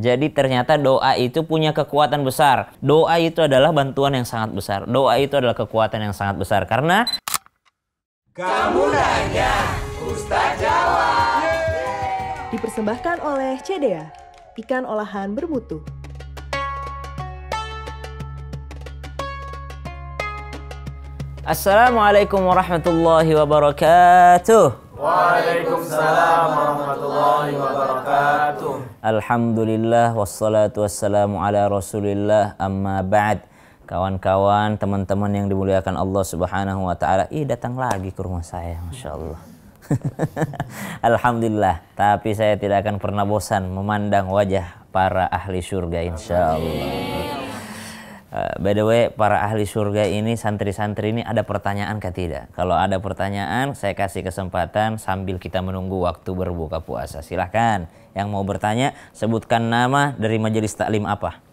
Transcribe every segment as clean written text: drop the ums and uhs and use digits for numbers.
Jadi ternyata doa itu punya kekuatan besar. Doa itu adalah bantuan yang sangat besar. Doa itu adalah kekuatan yang sangat besar. Karena kamu nanya, Ustaz jawab. Dipersembahkan oleh CDA, ikan olahan bermutu. Assalamualaikum warahmatullahi wabarakatuh. Waalaikumsalam warahmatullahi wabarakatuh. Alhamdulillah wassalatu wassalamu ala rasulillah amma ba'd. Kawan-kawan, teman-teman yang dimuliakan Allah subhanahu wa ta'ala. Datang lagi ke rumah saya, Masya Allah. Alhamdulillah, tapi saya tidak akan pernah bosan memandang wajah para ahli surga insya Allah. By the way, para ahli surga ini, santri-santri ini ada pertanyaan kah tidak? Kalau ada pertanyaan, saya kasih kesempatan sambil kita menunggu waktu berbuka puasa. Silahkan, yang mau bertanya, sebutkan nama dari majelis taklim apa?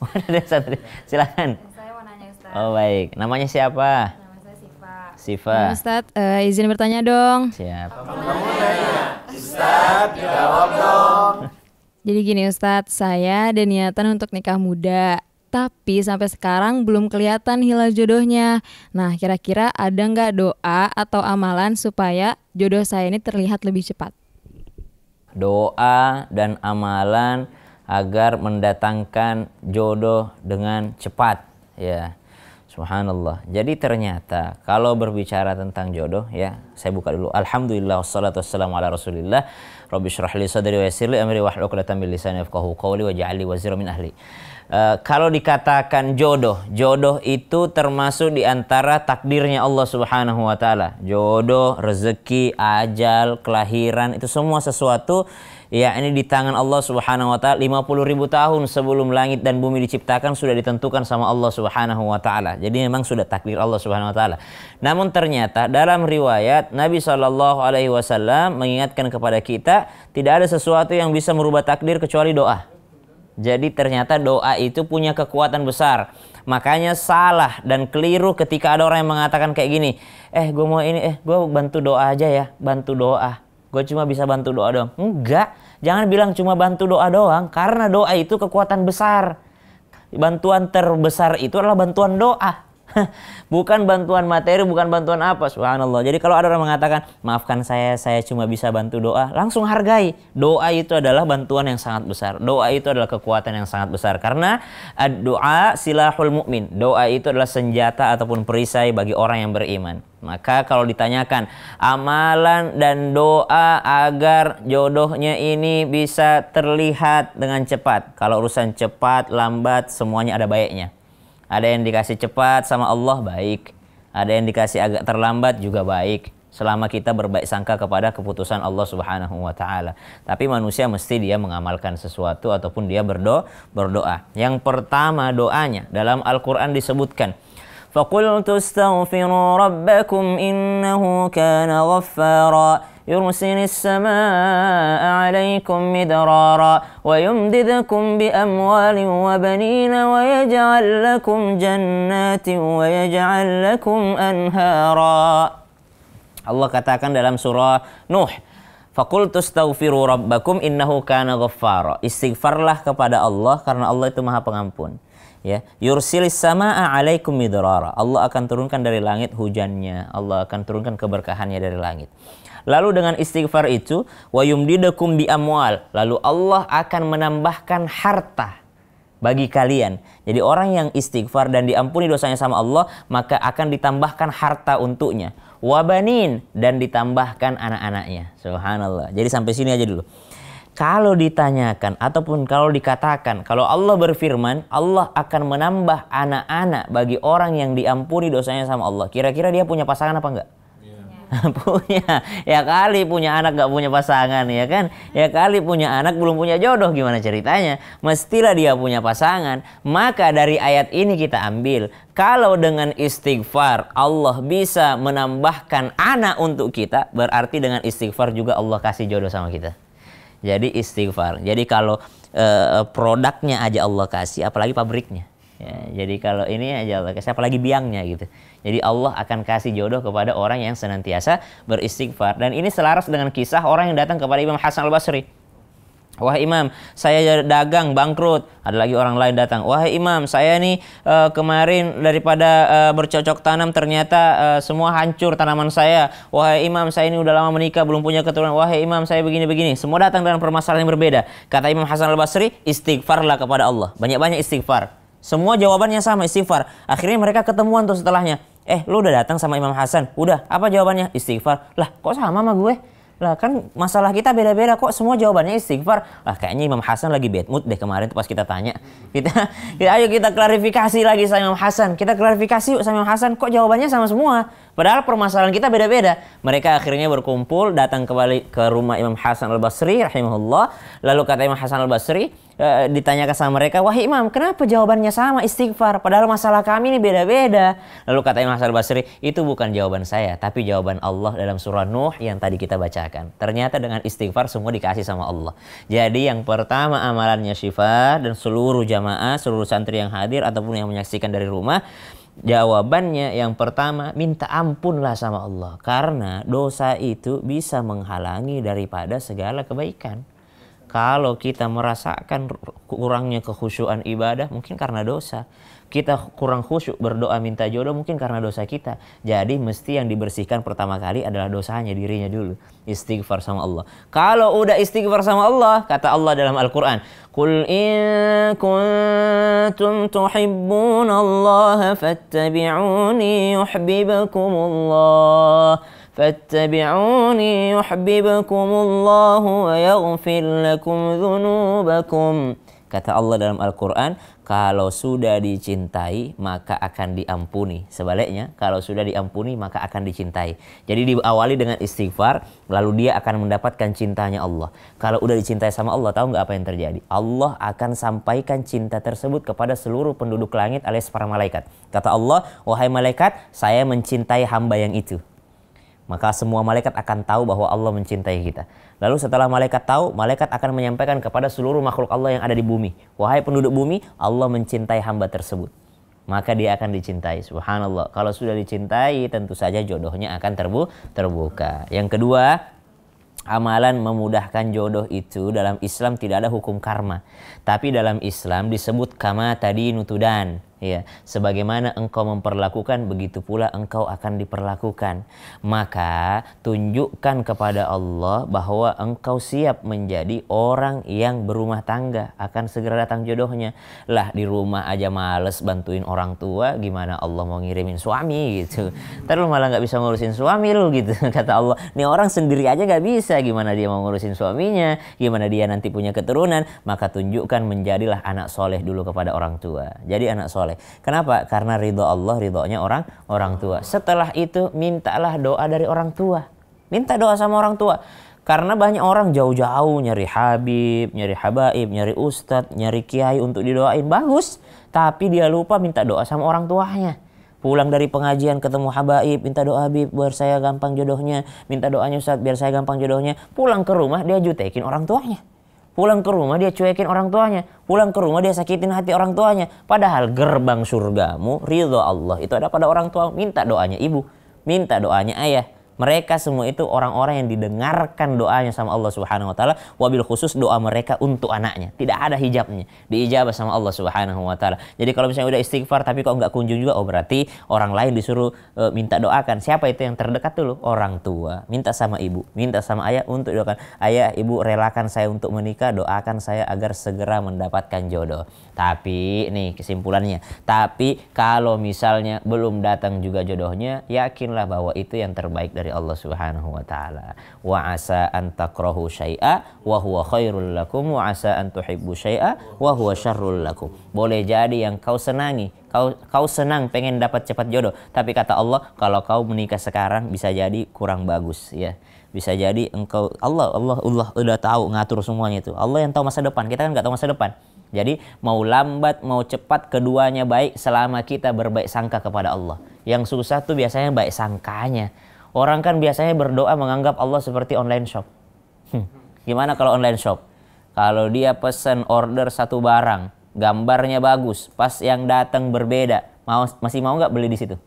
Ada santri, silahkan. Saya mau nanya Ustaz. Oh baik, namanya siapa? Nama saya Siva. Siva. Ustaz, izin bertanya dong. Siap. Kamu nanya, Ustaz jawab dong. Jadi gini Ustadz, saya ada niatan untuk nikah muda, tapi sampai sekarang belum kelihatan hilal jodohnya. Nah, kira-kira ada nggak doa atau amalan supaya jodoh saya ini terlihat lebih cepat? Doa dan amalan agar mendatangkan jodoh dengan cepat, ya. Subhanallah. Jadi ternyata kalau berbicara tentang jodoh, ya, saya buka dulu. Alhamdulillah wassalatu wassalamu ala Rasulillah. Rabbi shrah li sadri wa yassir li amri wahlul 'uqdatam min lisani yafqahu qawli waj'al li waziran min ahli. Kalau dikatakan jodoh itu termasuk di antara takdirnya Allah Subhanahu wa taala. Jodoh, rezeki, ajal, kelahiran, itu semua sesuatu ya ini di tangan Allah Subhanahu wa taala. 50.000 tahun sebelum langit dan bumi diciptakan sudah ditentukan sama Allah Subhanahu wa taala. Jadi memang sudah takdir Allah Subhanahu wa taala. Namun ternyata dalam riwayat Nabi Shallallahu alaihi wasallam mengingatkan kepada kita, tidak ada sesuatu yang bisa merubah takdir kecuali doa. Jadi ternyata doa itu punya kekuatan besar. Makanya salah dan keliru ketika ada orang yang mengatakan kayak gini, gue mau ini, gue bantu doa aja ya, bantu doa. Gue cuma bisa bantu doa doang. Enggak, jangan bilang cuma bantu doa doang, karena doa itu kekuatan besar. Bantuan terbesar itu adalah bantuan doa. Bukan bantuan materi, bukan bantuan apa. Subhanallah. Jadi kalau ada orang mengatakan, maafkan saya cuma bisa bantu doa, langsung hargai. Doa itu adalah bantuan yang sangat besar. Doa itu adalah kekuatan yang sangat besar. Karena doa silahul mu'min. Doa itu adalah senjata ataupun perisai bagi orang yang beriman. Maka kalau ditanyakan amalan dan doa agar jodohnya ini bisa terlihat dengan cepat. Kalau urusan cepat, lambat, semuanya ada baiknya. Ada yang dikasih cepat sama Allah, baik. Ada yang dikasih agak terlambat juga baik. Selama kita berbaik sangka kepada keputusan Allah Subhanahu wa ta'ala. Tapi manusia mesti dia mengamalkan sesuatu ataupun dia berdoa. Yang pertama doanya dalam Al-Quran disebutkan, فَقُلْتُ اسْتَغْفِرُوا رَبَّكُمْ إِنَّهُ كَانَ غَفَّارًا يرسل السماء عليكم مدرارا ويمددكم بأموال وبنين ويجعل لكم جنات ويجعل لكم أنهارا. Allah katakan dalam surah Nuh, faqultu astaghfiru rabbakum innahu kana ghaffara. Istighfarlah kepada Allah karena Allah itu Maha Pengampun. Ya, yursilis samaa 'alaikum midrara. Allah akan turunkan dari langit hujannya. Allah akan turunkan keberkahannya dari langit. Lalu dengan istighfar itu, wa yumdidakum bi amwal. Lalu Allah akan menambahkan harta bagi kalian. Jadi orang yang istighfar dan diampuni dosanya sama Allah, maka akan ditambahkan harta untuknya. Wa banin, dan ditambahkan anak-anaknya. Subhanallah. Jadi sampai sini aja dulu. Kalau ditanyakan ataupun kalau dikatakan, kalau Allah berfirman, Allah akan menambah anak-anak bagi orang yang diampuni dosanya sama Allah. Kira-kira dia punya pasangan apa enggak? Punya. Ya kali punya anak gak punya pasangan, ya kan? Ya kali punya anak belum punya jodoh, gimana ceritanya? Mestilah dia punya pasangan. Maka dari ayat ini kita ambil, kalau dengan istighfar Allah bisa menambahkan anak untuk kita, berarti dengan istighfar juga Allah kasih jodoh sama kita. Jadi istighfar. Jadi kalau produknya aja Allah kasih, apalagi pabriknya. Ya, jadi kalau ini aja Allah kasih, apalagi biangnya gitu. Jadi Allah akan kasih jodoh kepada orang yang senantiasa beristighfar. Dan ini selaras dengan kisah orang yang datang kepada Imam Hasan al-Basri. Wahai imam, saya dagang bangkrut. Ada lagi orang lain datang. Wahai imam, saya nih kemarin daripada bercocok tanam ternyata semua hancur tanaman saya. Wahai imam, saya ini udah lama menikah belum punya keturunan. Wahai imam, saya begini-begini. Semua datang dengan permasalahan yang berbeda. Kata Imam Hasan Al-Basri, istighfarlah kepada Allah. Banyak-banyak istighfar. Semua jawabannya sama, istighfar. Akhirnya mereka ketemuan tuh setelahnya. Lu udah datang sama Imam Hasan? Udah. Apa jawabannya? Istighfar. Lah, kok sama sama gue? Lah kan masalah kita beda-beda kok semua jawabannya istighfar. Lah kayaknya Imam Hasan lagi bad mood deh kemarin tuh pas kita tanya. Ayo kita klarifikasi lagi sama Imam Hasan. Kita klarifikasi yuk sama Imam Hasan, kok jawabannya sama semua? Padahal permasalahan kita beda-beda. Mereka akhirnya berkumpul datang kembali ke rumah Imam Hasan Al-Basri rahimahullah. Lalu kata Imam Hasan Al-Basri, ditanyakan sama mereka, wahai imam, kenapa jawabannya sama istighfar? Padahal masalah kami ini beda-beda. Lalu kata Imam Hasan Al-Basri, itu bukan jawaban saya, tapi jawaban Allah dalam surah Nuh yang tadi kita bacakan. Ternyata dengan istighfar semua dikasih sama Allah. Jadi yang pertama amalannya Syifa dan seluruh jamaah, seluruh santri yang hadir ataupun yang menyaksikan dari rumah, jawabannya yang pertama, minta ampunlah sama Allah. Karena dosa itu bisa menghalangi daripada segala kebaikan. Kalau kita merasakan kurangnya kekhusyuan ibadah, mungkin karena dosa. Kita kurang khusyuk berdoa minta jodoh, mungkin karena dosa kita. Jadi mesti yang dibersihkan pertama kali adalah dosanya, dirinya dulu. Istighfar sama Allah. Kalau udah istighfar sama Allah, kata Allah dalam Al-Quran, Qul in kuntum tuhibbunallaha fattabi'uni yuhibbukumullah. Fattabi'uni yuhibbukumullahu wa yaghfir lakum dzunubakum. Kata Allah dalam Al-Quran, kalau sudah dicintai maka akan diampuni. Sebaliknya, kalau sudah diampuni maka akan dicintai. Jadi diawali dengan istighfar, lalu dia akan mendapatkan cintanya Allah. Kalau udah dicintai sama Allah, tahu nggak apa yang terjadi? Allah akan sampaikan cinta tersebut kepada seluruh penduduk langit alias para malaikat. Kata Allah, wahai malaikat, saya mencintai hamba yang itu. Maka semua malaikat akan tahu bahwa Allah mencintai kita. Lalu setelah malaikat tahu, malaikat akan menyampaikan kepada seluruh makhluk Allah yang ada di bumi. Wahai penduduk bumi, Allah mencintai hamba tersebut. Maka dia akan dicintai. Subhanallah. Kalau sudah dicintai, tentu saja jodohnya akan terbuka. Yang kedua, amalan memudahkan jodoh itu dalam Islam tidak ada hukum karma. Tapi dalam Islam disebut kama tadinu tudan. Ya, sebagaimana engkau memperlakukan, begitu pula engkau akan diperlakukan. Maka tunjukkan kepada Allah bahwa engkau siap menjadi orang yang berumah tangga, akan segera datang jodohnya. Lah di rumah aja males bantuin orang tua, gimana Allah mau ngirimin suami gitu. Terus malah nggak bisa ngurusin suami lu gitu. Kata Allah, nih orang sendiri aja nggak bisa, gimana dia mau ngurusin suaminya, gimana dia nanti punya keturunan. Maka tunjukkan menjadilah anak soleh dulu kepada orang tua. Jadi anak soleh. Kenapa? Karena ridho Allah, ridhonya orang tua. Setelah itu mintalah doa dari orang tua. Minta doa sama orang tua. Karena banyak orang jauh-jauh nyari habib, nyari habaib, nyari ustadz, nyari kiai untuk didoain. Bagus. Tapi dia lupa minta doa sama orang tuanya. Pulang dari pengajian ketemu habaib, minta doa habib biar saya gampang jodohnya. Minta doanya ustadz biar saya gampang jodohnya. Pulang ke rumah dia jutekin orang tuanya. Pulang ke rumah dia cuekin orang tuanya. Pulang ke rumah dia sakitin hati orang tuanya. Padahal gerbang surgamu, ridho Allah itu ada pada orang tua. Minta doanya ibu, minta doanya ayah. Mereka semua itu orang-orang yang didengarkan doanya sama Allah Subhanahu wa taala, wabil khusus doa mereka untuk anaknya. Tidak ada hijabnya, diijabah sama Allah Subhanahu wa taala. Jadi kalau misalnya udah istighfar tapi kok nggak kunjung juga, oh berarti orang lain disuruh minta doakan. Siapa itu yang terdekat dulu? Orang tua. Minta sama ibu, minta sama ayah untuk doakan. Ayah, ibu relakan saya untuk menikah, doakan saya agar segera mendapatkan jodoh. Tapi nih kesimpulannya, tapi kalau misalnya belum datang juga jodohnya, yakinlah bahwa itu yang terbaik dari Allah Subhanahu wa taala. Wa asa an takrahu syai'a wa huwa khairul lakum wa asa an tuhibbu syai'a wa huwa syarrul lakum. Boleh jadi yang kau senangi, kau senang pengen dapat cepat jodoh, tapi kata Allah, kalau kau menikah sekarang bisa jadi kurang bagus ya. Bisa jadi engkau Allah udah tahu ngatur semuanya itu. Allah yang tahu masa depan, kita kan enggak tahu masa depan. Jadi mau lambat mau cepat keduanya baik selama kita berbaik sangka kepada Allah. Yang susah tuh biasanya baik sangkanya. Orang kan biasanya berdoa menganggap Allah seperti online shop. Gimana kalau online shop? Kalau dia pesan order satu barang, gambarnya bagus, pas yang datang berbeda, masih mau nggak beli di situ?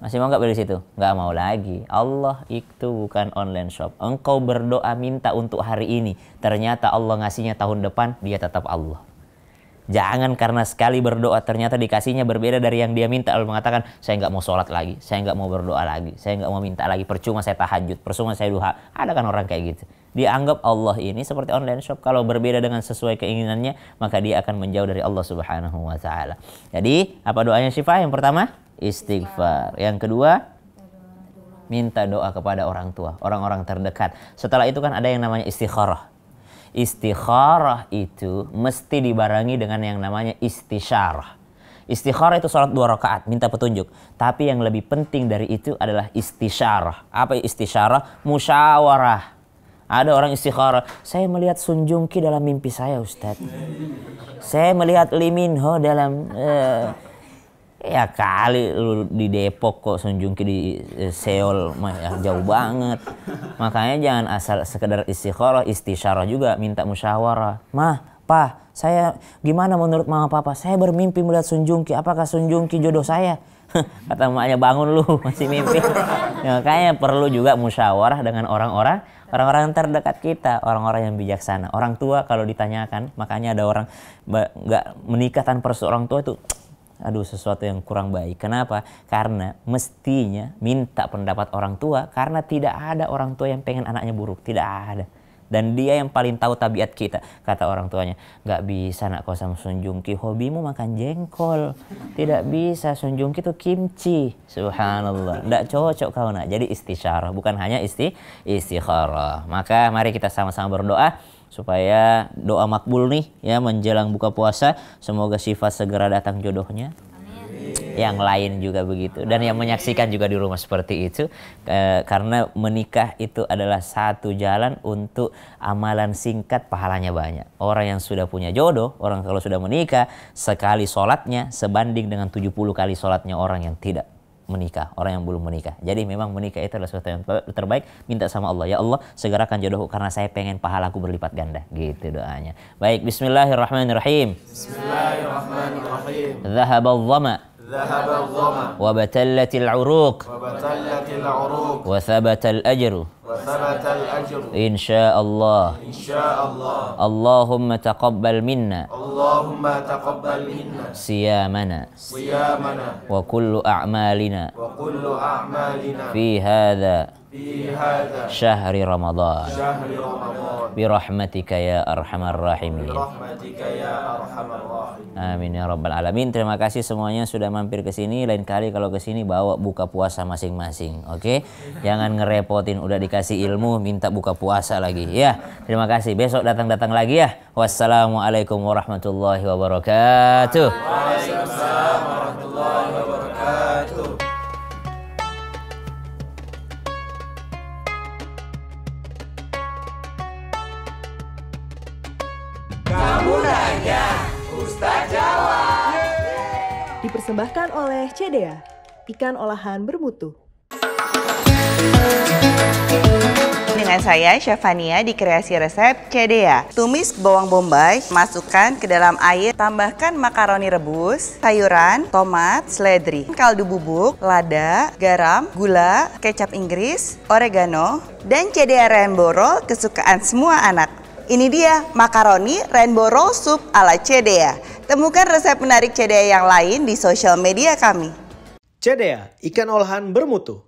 Masih mau nggak beli situ? Nggak mau lagi. Allah itu bukan online shop. Engkau berdoa minta untuk hari ini, ternyata Allah ngasihnya tahun depan, dia tetap Allah. Jangan karena sekali berdoa ternyata dikasihnya berbeda dari yang dia minta, lalu mengatakan saya nggak mau sholat lagi, saya nggak mau berdoa lagi, saya nggak mau minta lagi, percuma saya tahajud, percuma saya duha. Ada kan orang kayak gitu. Dianggap Allah ini seperti online shop, kalau berbeda dengan sesuai keinginannya maka dia akan menjauh dari Allah Subhanahu wa taala. Jadi apa doanya Syifa? Yang pertama istighfar, yang kedua minta doa kepada orang tua, orang-orang terdekat. Setelah itu kan ada yang namanya istikharah. Istikharah itu mesti dibarengi dengan yang namanya istisyarah. Istikharah itu sholat 2 rakaat, minta petunjuk. Tapi yang lebih penting dari itu adalah istisyarah. Apa istisyarah? Musyawarah. Ada orang istikharah, saya melihat Sun Joong Ki dalam mimpi saya, Ustadz. Saya melihat Lee Min Ho dalam... ya kali lu di Depok kok, Sun Joong Ki di Seoul, ya jauh banget. Makanya jangan asal sekedar istikharah, istisyarah juga, minta musyawarah. Mah, Pa, saya gimana menurut mama papa? Saya bermimpi melihat Sun Joong Ki, apakah Sun Joong Ki jodoh saya? Kata emaknya, bangun lu, masih mimpi. Ya, makanya perlu juga musyawarah dengan orang-orang terdekat kita, orang-orang yang bijaksana. Orang tua kalau ditanyakan, makanya ada orang nggak menikah tanpa seorang tua itu, aduh, sesuatu yang kurang baik. Kenapa? Karena mestinya minta pendapat orang tua, karena tidak ada orang tua yang pengen anaknya buruk, tidak ada. Dan dia yang paling tahu tabiat kita. Kata orang tuanya, nggak bisa nak kau sama Sun Joong Ki, hobimu makan jengkol. Tidak bisa, Sun Joong Ki itu kimchi. Subhanallah, nggak cocok kau nak. Jadi istisyarah, bukan hanya istikharah. Maka mari kita sama-sama berdoa supaya doa makbul nih ya menjelang buka puasa. Semoga Syifa segera datang jodohnya. Yang lain juga begitu, dan yang menyaksikan juga di rumah seperti itu, karena menikah itu adalah satu jalan untuk amalan singkat, pahalanya banyak. Orang yang sudah punya jodoh, orang kalau sudah menikah, sekali sholatnya sebanding dengan 70 kali sholatnya orang yang tidak menikah, orang yang belum menikah. Jadi memang menikah itu adalah sesuatu yang terbaik. Minta sama Allah, ya Allah segerakan jodohku karena saya pengen pahalaku berlipat ganda. Gitu doanya. Baik, bismillahirrahmanirrahim. Bismillahirrahmanirrahim. Dhahabal dhama ذهب الظمأ وبتلت العروق وبتلت العروق وثبت الأجر وثبت الأجر إن شاء الله. إن شاء الله. اللهم تقبل منا اللهم تقبل منا صيامنا صيامنا وكل أعمالنا وكل أعمالنا في هذا في هذا شهر رمضان شهر رمضان برحمتك يا أرحم الراحمين. برحمتك يا أرحم الراحمين. Amin ya rabbal alamin. Terima kasih semuanya sudah mampir ke sini. Lain kali kalau ke sini bawa buka puasa masing-masing. Oke? Jangan ngerepotin, udah dikasih ilmu minta buka puasa lagi ya. Terima kasih. Besok datang-datang lagi ya. Wassalamualaikum warahmatullahi wabarakatuh. Waalaikumsalam warahmatullahi wabarakatuh. Kamu nanya, Ustaz jawab. Dipersembahkan oleh CDA, ikan olahan bermutu. Dengan saya, Syafania, di Kreasi Resep CDA. Tumis bawang bombay, masukkan ke dalam air, tambahkan makaroni rebus, sayuran, tomat, seledri, kaldu bubuk, lada, garam, gula, kecap Inggris, oregano, dan CDA Rainbow Roll kesukaan semua anak. Ini dia makaroni Rainbow Roll Soup ala CDA. Temukan resep menarik CDA yang lain di sosial media kami. CDA, ikan olahan bermutu.